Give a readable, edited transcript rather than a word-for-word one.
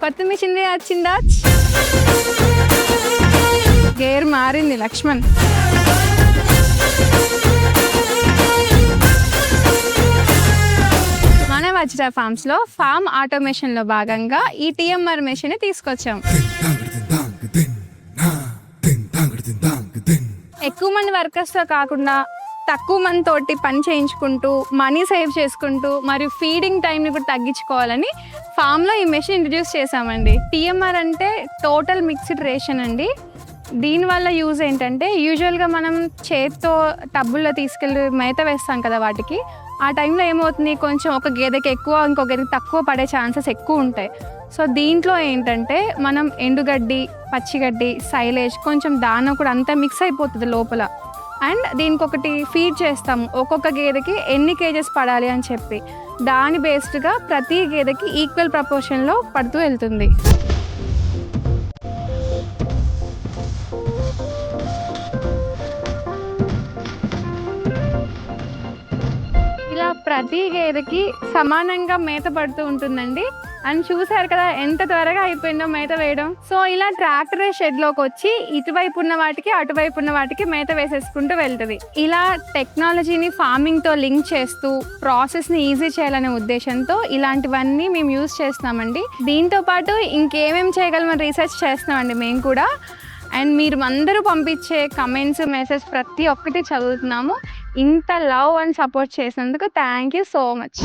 కొత్త మిషన్ వచ్చిందా? గేర్ మారింది లక్ష్మణ్. మన వజ్ర ఫార్మ్స్ లో ఫార్మ్ ఆటోమేషన్ లో భాగంగా ఈ టీఎంఆర్ మెషిన్ తీసుకొచ్చాం. ఎక్కువ మంది వర్కర్స్ తో కాకుండా తక్కువ మంది తోటి పని చేయించుకుంటూ మనీ సేవ్ చేసుకుంటూ మరియు ఫీడింగ్ టైంని కూడా తగ్గించుకోవాలని ఫామ్లో ఈ మెషిన్ ఇంట్రడ్యూస్ చేసామండి. టీఎంఆర్ అంటే టోటల్ మిక్స్డ్ రేషన్ అండి. దీనివల్ల యూజ్ ఏంటంటే యూజువల్గా మనం చేత్తో టబ్బుల్లో తీసుకెళ్ళి మేత వేస్తాం కదా వాటికి. ఆ టైంలో ఏమవుతుంది, కొంచెం ఒక గేదెకి ఎక్కువ ఇంకొక గేదెకి తక్కువ పడే ఛాన్సెస్ ఎక్కువ ఉంటాయి. సో దీంట్లో ఏంటంటే మనం ఎండుగడ్డి, పచ్చిగడ్డి, సైలేజ్, కొంచెం దాన కూడా అంతా మిక్స్ అయిపోతుంది లోపల. అండ్ దీనికి ఒకటి ఫీడ్ చేస్తాము, ఒక్కొక్క గేదెకి ఎన్ని కేజెస్ పడాలి అని చెప్పి. దాని బేస్డ్గా ప్రతి గేదెకి ఈక్వల్ ప్రపోర్షన్లో పడుతూ వెళ్తుంది. ఇలా ప్రతి గేదెకి సమానంగా మేత పడుతూ ఉంటుందండి. అండ్ చూసారు కదా ఎంత త్వరగా అయిపోయిందో మేత వేయడం. సో ఇలా ట్రాక్టర్ షెడ్లోకి వచ్చి ఇటువైపు ఉన్న వాటికి అటువైపు ఉన్న వాటికి మేత వేసేసుకుంటూ వెళ్తుంది. ఇలా టెక్నాలజీని ఫార్మింగ్తో లింక్ చేస్తూ ప్రాసెస్ని ఈజీ చేయాలనే ఉద్దేశంతో ఇలాంటివన్నీ మేము యూజ్ చేస్తున్నామండి. దీంతో పాటు ఇంకేమేమి చేయగలమని రీసెర్చ్ చేస్తున్నామండి మేము కూడా. అండ్ మీరు అందరూ పంపించే కమెంట్స్, మెసేజ్ ప్రతి ఒక్కటి చదువుతున్నాము. ఇంత లవ్ అండ్ సపోర్ట్ చేసినందుకు థ్యాంక్ యూ సో మచ్.